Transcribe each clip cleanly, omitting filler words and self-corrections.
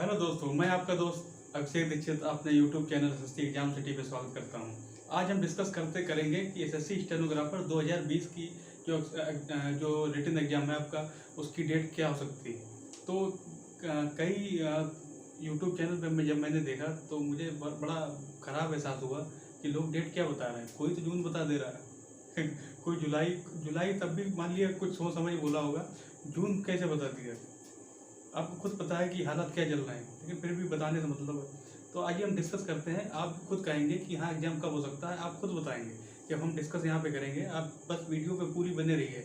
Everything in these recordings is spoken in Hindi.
हेलो दोस्तों, मैं आपका दोस्त अभिषेक दीक्षित अपने YouTube channel SSC exam city पे स्वागत करता हूं। आज हम डिस्कस करेंगे कि एसएससी स्टेनोग्राफर 2020 की जो रिटन एग्जाम है आपका, उसकी डेट क्या हो सकती है। तो कई यूट्यूब चैनल पे जब मैंने देखा तो मुझे बड़ा ख़राब एहसास हुआ कि लोग डेट क्या बता रहे हैं। कोई तो जून बता दे रहा है कोई जुलाई तब भी मान लिया कुछ सोच समझ बोला होगा, जून कैसे बता दिया। आपको खुद पता है कि हालात क्या चल रहे हैं, लेकिन फिर भी बताने से मतलब है। तो आइए हम डिस्कस करते हैं। आप खुद कहेंगे कि हाँ एग्जाम कब हो सकता है, आप खुद बताएंगे। जब हम डिस्कस यहाँ पे करेंगे, आप बस वीडियो पे पूरी बने रहिए,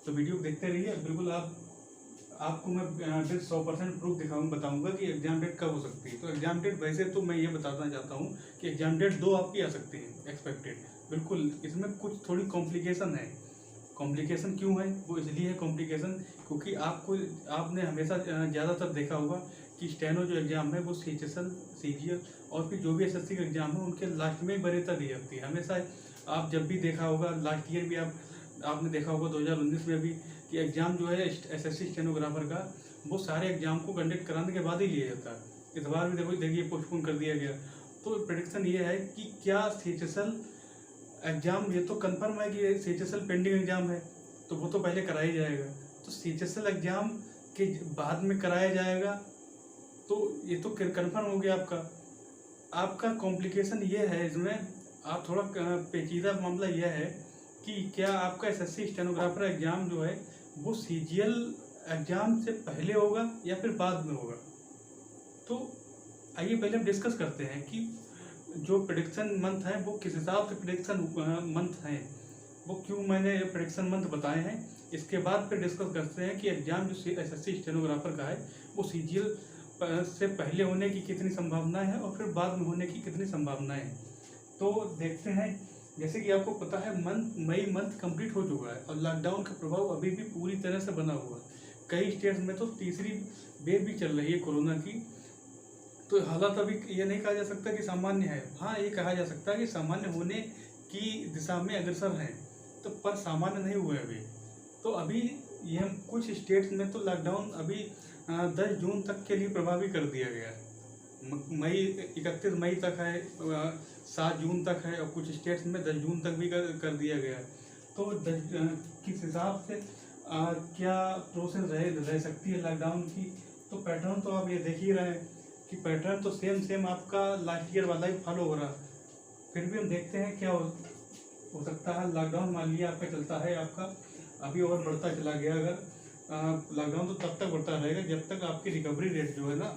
तो वीडियो देखते रहिए। बिल्कुल आपको मैं 100% प्रूफ बताऊंगा कि एग्जाम डेट कब हो सकती है। तो एग्जाम डेट वैसे तो मैं ये बताना चाहता हूँ कि एग्जाम डेट 2 आपकी आ सकती है एक्सपेक्टेड। बिल्कुल, इसमें कुछ थोड़ी कॉम्प्लिकेशन है। कॉम्प्लिकेशन क्यों है? वो इसलिए है कॉम्प्लिकेशन क्योंकि आपने हमेशा ज़्यादातर देखा होगा कि स्टेनो जो एग्ज़ाम है वो सीएचएसएल, सीजीएल और फिर जो भी एसएससी का एग्ज़ाम है उनके लास्ट में वरीयता दी जाती है हमेशा। आप जब भी देखा होगा, लास्ट ईयर भी आपने देखा होगा 2019 में भी, कि एग्ज़ाम जो है एसएससी स्टेनोग्राफर का वो सारे एग्ज़ाम को कंडक्ट कराने के बाद ही लिया जाता है। इस बार भी देखिए पोस्टपोन कर दिया गया। तो प्रेडिक्शन ये है कि क्या सीएचएसएल एग्जाम, ये तो कंफर्म है कि सीएचएसएल पेंडिंग एग्जाम है तो वो तो पहले कराया जाएगा। तो सीएचएसएल एग्जाम के बाद में कराया जाएगा, तो ये तो कंफर्म हो गया आपका कॉम्प्लिकेशन ये है इसमें। आप थोड़ा पेचीदा मामला यह है कि क्या आपका एसएससी स्टेनोग्राफर एग्जाम जो है वो सीजीएल एग्जाम से पहले होगा या फिर बाद में होगा। तो आइए पहले हम डिस्कस करते हैं कि जो प्रेडिक्शन मंथ है वो किस हिसाब से प्रेडिक्शन मंथ हैं, वो क्यों मैंने प्रेडिक्शन मंथ बताए हैं। इसके बाद फिर डिस्कस करते हैं कि एग्जाम जो एसएससी स्टेनोग्राफर का है वो सीजीएल से पहले होने की कितनी संभावनाएं हैं और फिर बाद में होने की कितनी संभावनाएं हैं। तो देखते हैं। जैसे कि आपको पता है मई मंथ कंप्लीट हो चुका है और लॉकडाउन का प्रभाव अभी भी पूरी तरह से बना हुआ है। कई स्टेट्स में तो तीसरी वेव भी चल रही है कोरोना की। तो हालात अभी ये नहीं कहा जा सकता कि सामान्य है। हाँ, ये कहा जा सकता है कि सामान्य होने की दिशा में अग्रसर हैं, तो पर सामान्य नहीं हुए अभी। तो अभी ये हम कुछ स्टेट्स में तो लॉकडाउन अभी 10 जून तक के लिए प्रभावी कर दिया गया है। 31 मई तक है, 7 जून तक है और कुछ स्टेट्स में 10 जून तक भी कर दिया गया है। तो किस हिसाब से क्या प्रोसेस रह सकती है लॉकडाउन की। तो पैटर्न तो आप ये देख ही रहे हैं कि पैटर्न तो सेम आपका लास्ट ईयर वाला ही फॉलो हो रहा। फिर भी हम देखते हैं क्या हो सकता है। लॉकडाउन मान लिया आपका चलता है, आपका अभी और बढ़ता चला गया। अगर लॉकडाउन तो तब तक बढ़ता रहेगा जब तक आपकी रिकवरी रेट जो है ना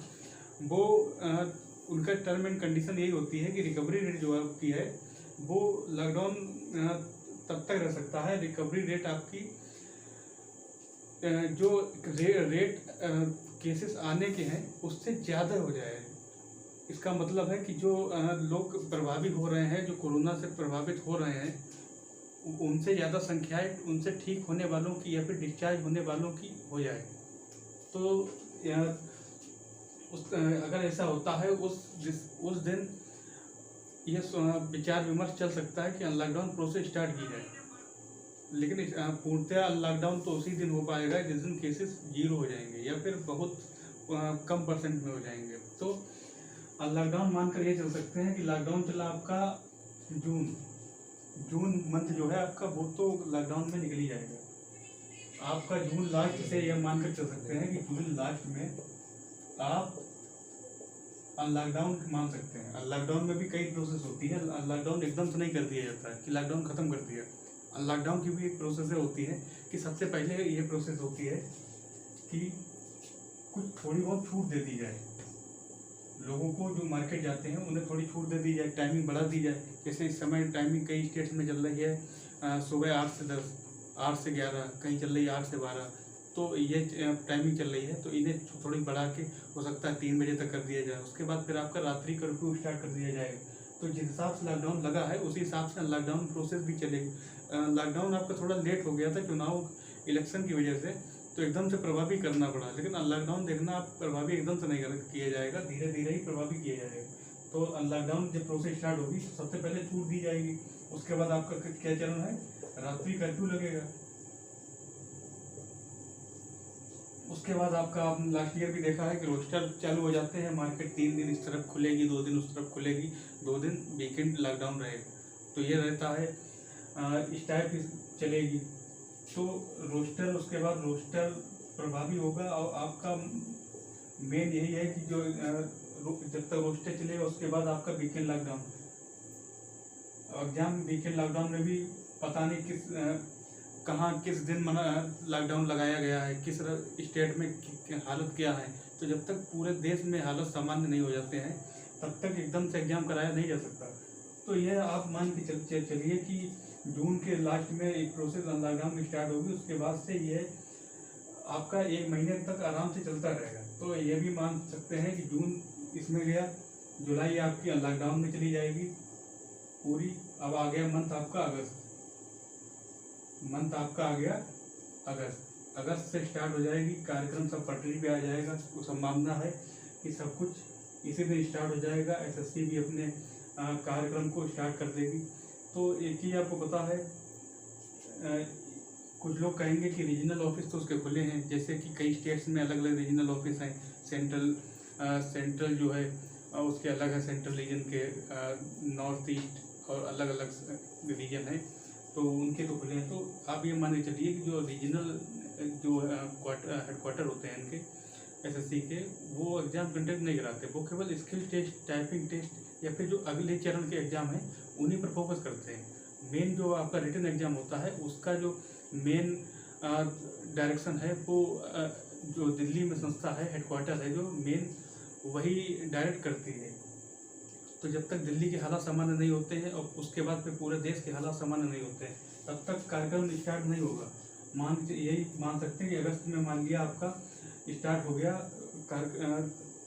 वो उनका टर्म एंड कंडीशन यही होती है कि रिकवरी रेट जो आपकी है वो लॉकडाउन तब तक रह सकता है। रिकवरी रेट आपकी जो रेट केसेस आने के हैं उससे ज़्यादा हो जाए। इसका मतलब है कि जो लोग प्रभावित हो रहे हैं, जो कोरोना से प्रभावित हो रहे हैं, उनसे ज़्यादा संख्याएं उनसे ठीक होने वालों की या फिर डिस्चार्ज होने वालों की हो जाए। तो अगर ऐसा होता है उस दिन ये विचार विमर्श चल सकता है कि लॉकडाउन प्रोसेस स्टार्ट की जाए। लेकिन पूर्णतः लॉकडाउन तो उसी दिन हो पाएगा जिस दिन केसेस 0 हो जाएंगे या फिर बहुत कम परसेंट में हो जाएंगे। तो लॉकडाउन मानकर ये चल सकते हैं कि लॉकडाउन चला आपका जून मंथ जो है आपका, वो तो लॉकडाउन में निकल ही जाएगा आपका। जून लास्ट से यह मानकर चल सकते हैं कि जून लास्ट में आप लॉकडाउन मान सकते हैं। लॉकडाउन में भी कई प्रोसेस होती है। लॉकडाउन एकदम से नहीं कर दिया जाता है कि लॉकडाउन खत्म कर दिया। लॉकडाउन की भी एक प्रोसेस होती है कि सबसे पहले ये प्रोसेस होती है कि कुछ थोड़ी बहुत छूट दे दी जाए लोगों को। जो मार्केट जाते हैं उन्हें थोड़ी छूट दे दी जाए, टाइमिंग बढ़ा दी जाए। जैसे इस समय टाइमिंग कई स्टेट्स में चल रही है सुबह 8 से 10, 8 से 11, कहीं चल रही है 8 से 12। तो ये टाइमिंग चल रही है, तो इन्हें थोड़ी बढ़ा के हो सकता है 3 बजे तक कर दिया जाए। उसके बाद फिर आपका रात्रि कर्फ्यू स्टार्ट कर दिया जाएगा। तो जिस हिसाब से लॉकडाउन लगा है उसी हिसाब से लॉकडाउन प्रोसेस भी चलेगी। लॉकडाउन आपका थोड़ा लेट हो गया था चुनाव इलेक्शन की वजह से, तो एकदम से प्रभावी करना पड़ा। लेकिन लॉकडाउन देखना, आप प्रभावी एकदम से नहीं किया जाएगा, धीरे धीरे ही प्रभावी किया जाएगा। तो लॉकडाउन जब प्रोसेस स्टार्ट होगी तो सबसे पहले छूट दी जाएगी। उसके बाद आपका क्या चरण है, रात्रि कर्फ्यू लगेगा। उसके बाद आपका आपने लास्ट ईयर भी देखा है कि रोस्टर चालू हो जाते हैं, मार्केट 3 दिन इस तरफ खुलेगी, 2 दिन उस तरफ खुलेगी, 2 दिन वीकेंड लॉकडाउन रहेगा, तो ये रहता है इस टाइप की चलेगी। तो रोस्टर, उसके बाद रोस्टर प्रभावी होगा और आपका मेन यही है कि जो जब तक रोस्टर चलेगा उसके बाद आपका weekend lockdown. Exam weekend lockdown में भी पता नहीं कहाँ किस दिन मना लॉकडाउन लगाया गया है, किस स्टेट में हालत क्या है। तो जब तक पूरे देश में हालत सामान्य नहीं हो जाते हैं तब तक एकदम से एग्जाम कराया नहीं जा सकता। तो यह आप मान के चलिए कि जून के लास्ट में एक प्रोसेस लॉकडाउन स्टार्ट होगी, उसके बाद से ये आपका 1 महीने तक आराम से चलता रहेगा। तो ये भी मान सकते हैं कि जून इसमें गया, जुलाई आपकी लॉकडाउन में चली जाएगी पूरी। अब आ गया मंथ आपका अगस्त, मंथ आपका आ गया अगस्त, अगस्त से स्टार्ट हो जाएगी कार्यक्रम, सब पटरी पे आ जाएगा। तो संभावना है कि सब कुछ इसी दिन स्टार्ट हो जाएगा। एसएससी भी अपने कार्यक्रम को स्टार्ट कर देगी। तो एक ही आपको पता है, कुछ लोग कहेंगे कि रीजनल ऑफिस तो उसके खुले हैं, जैसे कि कई स्टेट्स में अलग अलग रीजनल ऑफिस हैं। सेंट्रल जो है उसके अलग है, सेंट्रल रीजन के नॉर्थ ईस्ट और अलग अलग रीजन है, तो उनके तो खुले हैं। तो आप ये मान के चलिए कि जो रीजनल जो हेडक्वार्टर होते हैं इनके एसएससी के, वो एग्ज़ाम कंडक्ट नहीं कराते, वो केवल स्किल टेस्ट, टाइपिंग टेस्ट या फिर जो अगले चरण के एग्ज़ाम हैं उन्हीं पर फोकस करते हैं। मेन जो आपका रिटन एग्ज़ाम होता है उसका जो मेन डायरेक्शन है वो जो दिल्ली में संस्था है, हेडक्वार्टर है जो मेन, वही डायरेक्ट करती है। तो जब तक दिल्ली के हालात सामान्य नहीं होते हैं और उसके बाद फिर पूरे देश के हालात सामान्य नहीं होते हैं तब तक कार्यक्रम स्टार्ट नहीं होगा। यही मान सकते हैं कि अगस्त में मान लिया आपका स्टार्ट हो गया,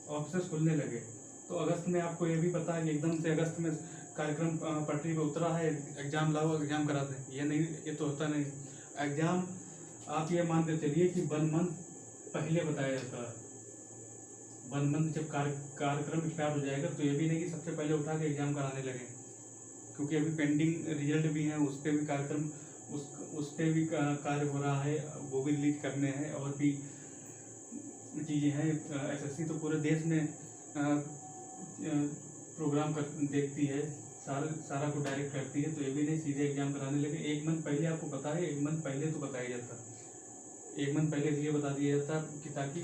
ऑफिस खुलने लगे, तो अगस्त में आपको ये भी पता है कि एकदम से अगस्त में कार्यक्रम पटरी पे उतरा है, एग्ज़ाम लाओ एग्ज़ाम करा दें, ये नहीं, ये तो होता नहीं। एग्ज़ाम आप ये मान के चलिए कि 1 मंथ पहले बताया जाता है। 1 मंथ जब कार्यक्रम स्टार्ट हो जाएगा तो ये भी नहीं कि सबसे पहले उठा के एग्ज़ाम कराने लगे, क्योंकि अभी पेंडिंग रिजल्ट भी हैं, उस पर भी कार्यक्रम उस पर भी कार्य हो रहा है, वो भी रिलीज करने हैं और भी चीज़ें हैं। एसएससी तो पूरे देश में प्रोग्राम देखती है, सारा को डायरेक्ट करती है, तो ये भी नहीं सीधे एग्जाम कराने लगे। 1 मंथ पहले आपको पता है, 1 मंथ पहले तो बताया जाता, 1 मंथ पहले इसलिए बता दिया जाता कि ताकि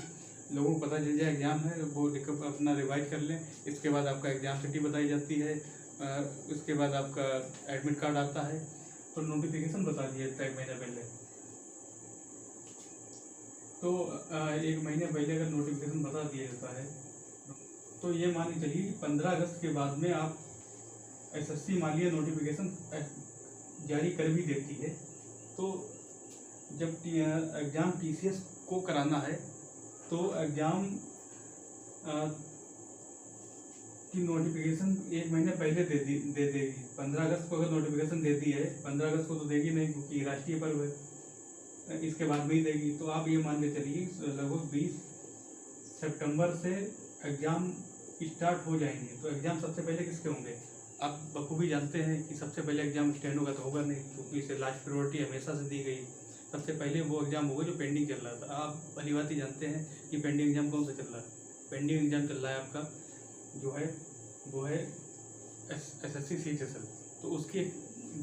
लोगों को पता चल जाए एग्ज़ाम है, वो अपना रिवाइज कर लें। इसके बाद आपका एग्ज़ाम सिटी बताई जाती है, उसके बाद आपका एडमिट कार्ड आता है, तो नोटिफिकेशन बता दिया जाता है 1 महीने पहले। तो 1 महीने पहले अगर नोटिफिकेशन बता दिया जाता है तो ये मान के चलिए 15 अगस्त के बाद में आप एसएससी मान लिया नोटिफिकेशन जारी कर भी देती है। तो जब एग्ज़ाम टीसीएस को कराना है तो एग्ज़ाम की नोटिफिकेशन 1 महीने पहले दे देगी। 15 अगस्त को अगर नोटिफिकेशन देती है, 15 अगस्त को तो देगी नहीं क्योंकि राष्ट्रीय पर्व है, इसके बाद में ही देगी। तो आप ये मान के चलिए लगभग 20 सितंबर से एग्ज़ाम स्टार्ट हो जाएंगे। तो एग्ज़ाम सबसे पहले किसके होंगे? आप बखूबी जानते हैं कि सबसे पहले एग्ज़ाम स्टैंड होगा तो होगा नहीं, क्योंकि इसे लास्ट प्रायोरिटी हमेशा से दी गई। सबसे पहले वो एग्ज़ाम होगा जो पेंडिंग चल रहा था। आप भली बात ही जानते हैं कि पेंडिंग एग्ज़ाम कौन सा चल रहा है। पेंडिंग एग्ज़ाम चल रहा है आपका जो है वो है एसएससी सीएचएसएल। तो उसकी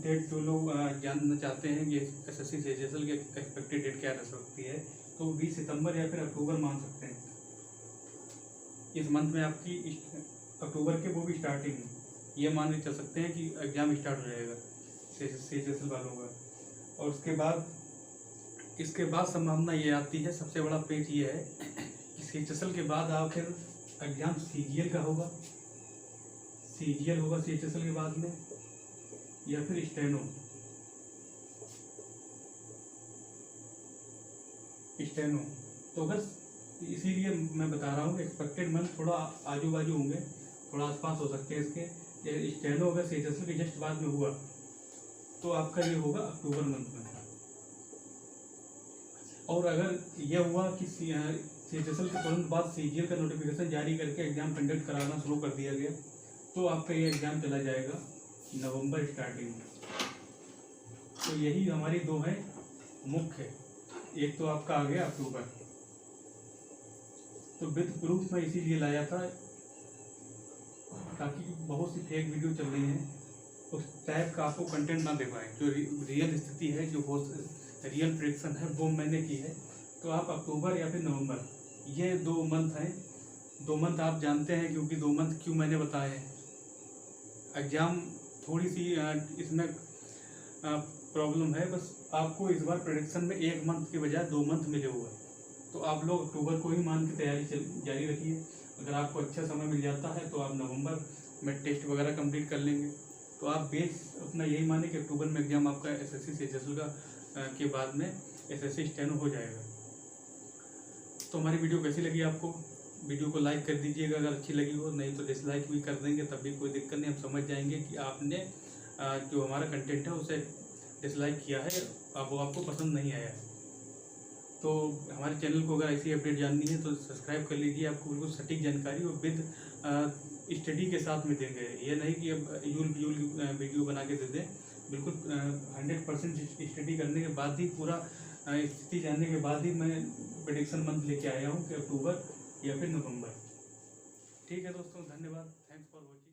डेट जो लोग जानना चाहते हैं कि एसएससी सीएचएसएल की एक्सपेक्टेड डेट क्या रह सकती है, तो 20 सितंबर या फिर अक्टूबर मान सकते हैं। इस मंथ में आपकी अक्टूबर के वो भी स्टार्टिंग है, ये मान के चल सकते हैं कि एग्ज़ाम स्टार्ट हो जाएगा सीएचएसएल वालों का। और इसके बाद संभावना ये आती है, सबसे बड़ा पेच ये है कि सीएचएसएल के बाद आखिर एग्ज़ाम सीजीएल का होगा, सीजीएल होगा सीएचएसएल के बाद में, या फिर स्टेनो। तो अगर इसीलिए मैं बता रहा हूँ एक्सपेक्टेड मंथ थोड़ा आजू बाजू होंगे, थोड़ा आसपास हो सकते हैं इसके। स्टेनो अगर सीएचएसएल के जस्ट बाद में हुआ तो आपका ये होगा अक्टूबर मंथ में। और अगर यह हुआ कि सीएचएसएल के तुरंत बाद सीजीएल का नोटिफिकेशन जारी करके एग्ज़ाम कंडक्ट कराना शुरू कर दिया गया तो आपका ये एग्ज़ाम चला जाएगा नवंबर स्टार्टिंग में। तो यही हमारी दो हैं मुख्य। एक तो आपका आ गया अक्टूबर, तो विद प्रूफ मैं इसीलिए लाया था ताकि बहुत सी फेक वीडियो चल रही हैं उस टाइप का आपको कंटेंट ना दे पाए। जो रियल स्थिति है, जो बहुत रियल प्रेडिक्शन है वो मैंने की है। तो आप अक्टूबर या फिर नवंबर, ये 2 मंथ हैं। 2 मंथ आप जानते हैं, क्योंकि 2 मंथ क्यों मैंने बताए हैं। एग्ज़ाम थोड़ी सी इसमें प्रॉब्लम है, बस आपको इस बार प्रेडिक्शन में 1 मंथ के बजाय 2 मंथ मिले हुए हैं। तो आप लोग अक्टूबर को ही मान के तैयारी जारी रखिए। अगर आपको अच्छा समय मिल जाता है तो आप नवंबर में टेस्ट वगैरह कंप्लीट कर लेंगे। तो आप बेस अपना यही माने कि अक्टूबर में एग्ज़ाम आपका एसएससी CHSL का के बाद में एसएससी स्टेनो हो जाएगा। तो हमारी वीडियो कैसी लगी आपको? वीडियो को लाइक कर दीजिएगा अगर अच्छी लगी हो, नहीं तो डिसलाइक भी कर देंगे, तब भी कोई दिक्कत नहीं। हम समझ जाएंगे कि आपने जो हमारा कंटेंट है उसे डिसलाइक किया है, अब वो आपको पसंद नहीं आया। तो हमारे चैनल को अगर ऐसी अपडेट जाननी है तो सब्सक्राइब कर लीजिए। आपको बिल्कुल सटीक जानकारी और विद स्टडी के साथ में देंगे। ये नहीं कि अब यूल वीडियो बना के दे दें, बिल्कुल 100% स्टडी करने के बाद ही, पूरा स्थिति जानने के बाद ही मैं प्रेडिक्शन मंथ लेके आया हूँ कि अक्टूबर या फिर नवंबर। ठीक है दोस्तों, धन्यवाद। Thanks for watching.